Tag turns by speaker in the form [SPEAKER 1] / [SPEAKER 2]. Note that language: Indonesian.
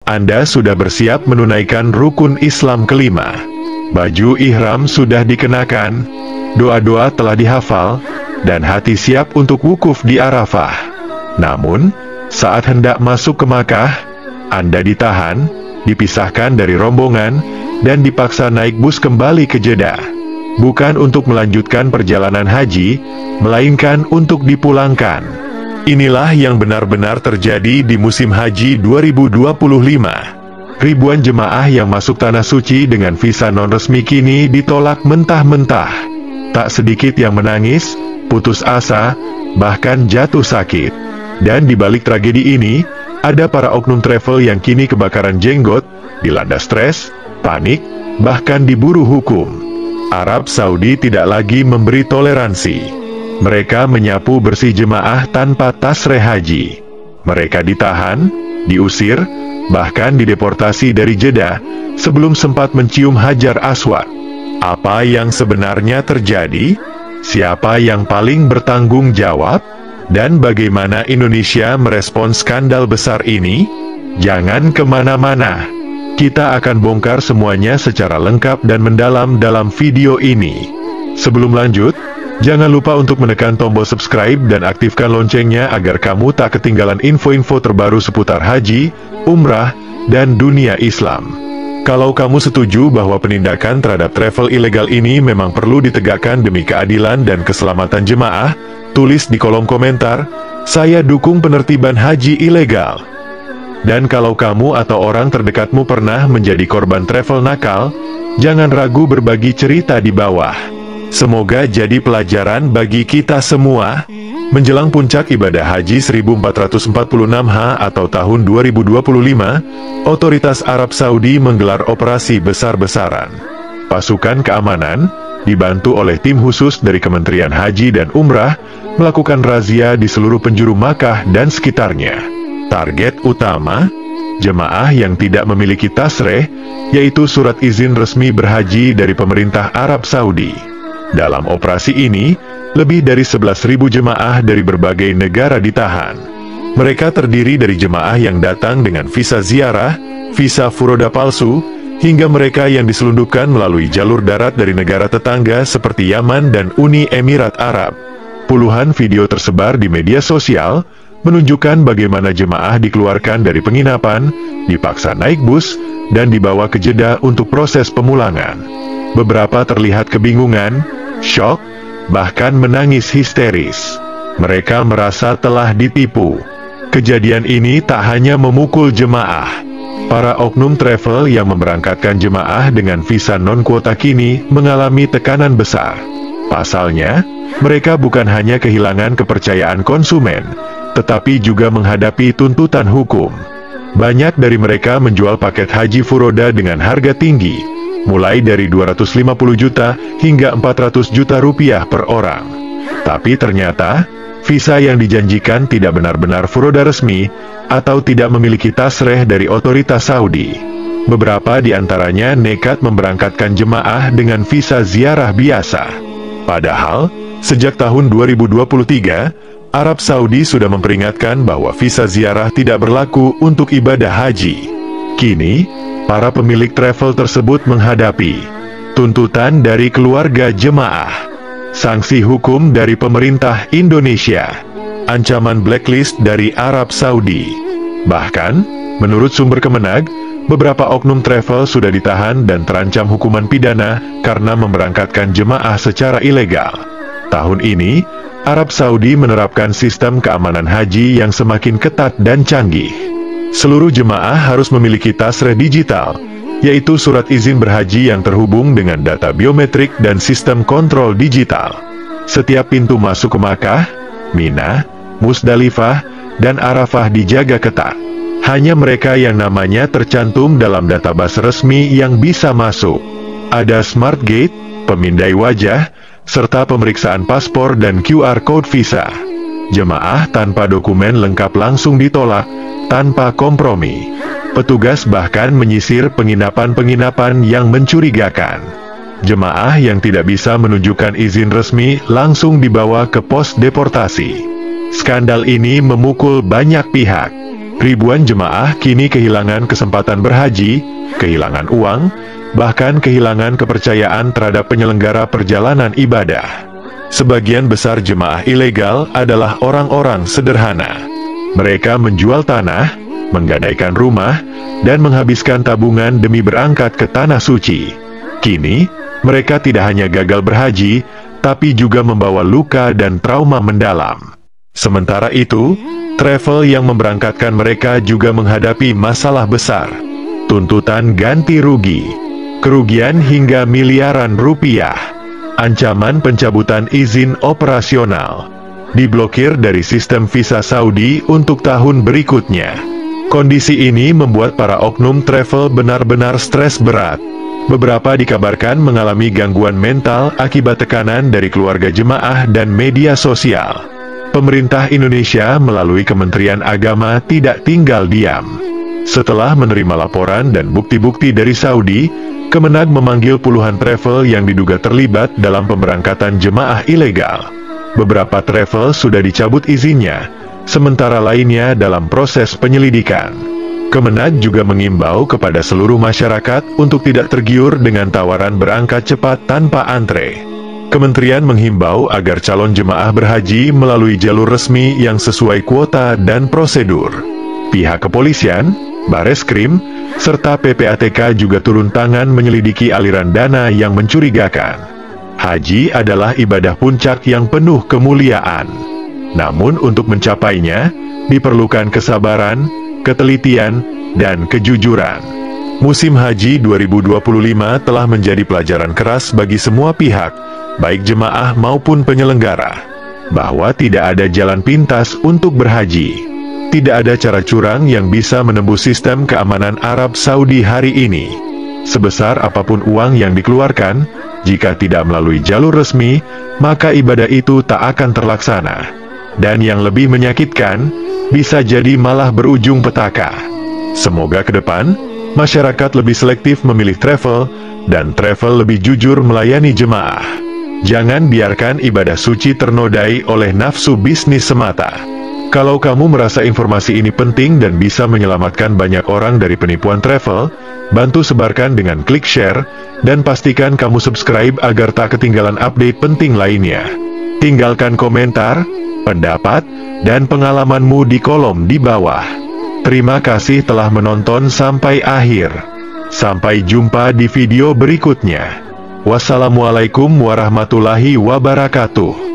[SPEAKER 1] Anda sudah bersiap menunaikan rukun Islam kelima. Baju ihram sudah dikenakan, doa-doa telah dihafal, dan hati siap untuk wukuf di Arafah. Namun, saat hendak masuk ke Makkah, Anda ditahan, dipisahkan dari rombongan, dan dipaksa naik bus kembali ke Jeddah. Bukan untuk melanjutkan perjalanan haji, melainkan untuk dipulangkan. Inilah yang benar-benar terjadi di musim haji 2025. Ribuan jemaah yang masuk Tanah Suci dengan visa non-resmi kini ditolak mentah-mentah. Tak sedikit yang menangis, putus asa, bahkan jatuh sakit. Dan di balik tragedi ini, ada para oknum travel yang kini kebakaran jenggot, dilanda stres, panik, bahkan diburu hukum. Arab Saudi tidak lagi memberi toleransi. Mereka menyapu bersih jemaah tanpa tasreh haji. Mereka ditahan, diusir, bahkan dideportasi dari Jeddah, sebelum sempat mencium Hajar Aswad. Apa yang sebenarnya terjadi? Siapa yang paling bertanggung jawab? Dan bagaimana Indonesia merespons skandal besar ini? Jangan kemana-mana. Kita akan bongkar semuanya secara lengkap dan mendalam dalam video ini. Sebelum lanjut, jangan lupa untuk menekan tombol subscribe dan aktifkan loncengnya agar kamu tak ketinggalan info-info terbaru seputar haji, umrah, dan dunia Islam. Kalau kamu setuju bahwa penindakan terhadap travel ilegal ini memang perlu ditegakkan demi keadilan dan keselamatan jemaah, tulis di kolom komentar, "Saya dukung penertiban haji ilegal." Dan kalau kamu atau orang terdekatmu pernah menjadi korban travel nakal, jangan ragu berbagi cerita di bawah. Semoga jadi pelajaran bagi kita semua. Menjelang puncak ibadah haji 1446 atau tahun 2025, otoritas Arab Saudi menggelar operasi besar-besaran. Pasukan keamanan, dibantu oleh tim khusus dari Kementerian Haji dan Umrah, melakukan razia di seluruh penjuru Makkah dan sekitarnya. Target utama, jemaah yang tidak memiliki tasreh, yaitu surat izin resmi berhaji dari pemerintah Arab Saudi. Dalam operasi ini, lebih dari 11.000 jemaah dari berbagai negara ditahan. Mereka terdiri dari jemaah yang datang dengan visa ziarah, visa furoda palsu, hingga mereka yang diselundupkan melalui jalur darat dari negara tetangga seperti Yaman dan Uni Emirat Arab. Puluhan video tersebar di media sosial, menunjukkan bagaimana jemaah dikeluarkan dari penginapan, dipaksa naik bus, dan dibawa ke Jeddah untuk proses pemulangan. Beberapa terlihat kebingungan, syok, bahkan menangis histeris. Mereka merasa telah ditipu. Kejadian ini tak hanya memukul jemaah. Para oknum travel yang memberangkatkan jemaah dengan visa non-kuota kini mengalami tekanan besar. Pasalnya, mereka bukan hanya kehilangan kepercayaan konsumen, tetapi juga menghadapi tuntutan hukum. Banyak dari mereka menjual paket haji furoda dengan harga tinggi, mulai dari 250 juta hingga 400 juta rupiah per orang. Tapi ternyata, visa yang dijanjikan tidak benar-benar furoda resmi, atau tidak memiliki tasreh dari otoritas Saudi. Beberapa di antaranya nekat memberangkatkan jemaah dengan visa ziarah biasa. Padahal, sejak tahun 2023, Arab Saudi sudah memperingatkan bahwa visa ziarah tidak berlaku untuk ibadah haji. Kini, para pemilik travel tersebut menghadapi tuntutan dari keluarga jemaah, sanksi hukum dari pemerintah Indonesia, ancaman blacklist dari Arab Saudi. Bahkan, menurut sumber Kemenag, beberapa oknum travel sudah ditahan dan terancam hukuman pidana karena memberangkatkan jemaah secara ilegal. Tahun ini, Arab Saudi menerapkan sistem keamanan haji yang semakin ketat dan canggih. Seluruh jemaah harus memiliki tasreh digital, yaitu surat izin berhaji yang terhubung dengan data biometrik dan sistem kontrol digital. Setiap pintu masuk ke Makkah, Mina, Musdalifah, dan Arafah dijaga ketat. Hanya mereka yang namanya tercantum dalam database resmi yang bisa masuk. Ada smart gate, pemindai wajah, serta pemeriksaan paspor dan QR code visa. Jemaah tanpa dokumen lengkap langsung ditolak, tanpa kompromi. Petugas bahkan menyisir penginapan-penginapan yang mencurigakan. Jemaah yang tidak bisa menunjukkan izin resmi langsung dibawa ke pos deportasi. Skandal ini memukul banyak pihak. Ribuan jemaah kini kehilangan kesempatan berhaji, kehilangan uang, bahkan kehilangan kepercayaan terhadap penyelenggara perjalanan ibadah. Sebagian besar jemaah ilegal adalah orang-orang sederhana. Mereka menjual tanah, menggadaikan rumah, dan menghabiskan tabungan demi berangkat ke tanah suci. Kini, mereka tidak hanya gagal berhaji, tapi juga membawa luka dan trauma mendalam. Sementara itu, travel yang memberangkatkan mereka juga menghadapi masalah besar. Tuntutan ganti rugi, kerugian hingga miliaran rupiah, ancaman pencabutan izin operasional, diblokir dari sistem visa Saudi untuk tahun berikutnya. Kondisi ini membuat para oknum travel benar-benar stres berat. Beberapa dikabarkan mengalami gangguan mental akibat tekanan dari keluarga jemaah dan media sosial. Pemerintah Indonesia melalui Kementerian Agama tidak tinggal diam. Setelah menerima laporan dan bukti-bukti dari Saudi, Kemenag memanggil puluhan travel yang diduga terlibat dalam pemberangkatan jemaah ilegal. Beberapa travel sudah dicabut izinnya, sementara lainnya dalam proses penyelidikan. Kemenag juga mengimbau kepada seluruh masyarakat untuk tidak tergiur dengan tawaran berangkat cepat tanpa antre. Kementerian menghimbau agar calon jemaah berhaji melalui jalur resmi yang sesuai kuota dan prosedur. Pihak kepolisian, Bareskrim, serta PPATK juga turun tangan menyelidiki aliran dana yang mencurigakan. Haji adalah ibadah puncak yang penuh kemuliaan. Namun untuk mencapainya, diperlukan kesabaran, ketelitian, dan kejujuran. Musim Haji 2025 telah menjadi pelajaran keras bagi semua pihak, baik jemaah maupun penyelenggara, bahwa tidak ada jalan pintas untuk berhaji. Tidak ada cara curang yang bisa menembus sistem keamanan Arab Saudi hari ini. Sebesar apapun uang yang dikeluarkan, jika tidak melalui jalur resmi, maka ibadah itu tak akan terlaksana. Dan yang lebih menyakitkan, bisa jadi malah berujung petaka. Semoga ke depan, masyarakat lebih selektif memilih travel, dan travel lebih jujur melayani jemaah. Jangan biarkan ibadah suci ternodai oleh nafsu bisnis semata. Kalau kamu merasa informasi ini penting dan bisa menyelamatkan banyak orang dari penipuan travel, bantu sebarkan dengan klik share, dan pastikan kamu subscribe agar tak ketinggalan update penting lainnya. Tinggalkan komentar, pendapat, dan pengalamanmu di kolom di bawah. Terima kasih telah menonton sampai akhir. Sampai jumpa di video berikutnya. Wassalamualaikum warahmatullahi wabarakatuh.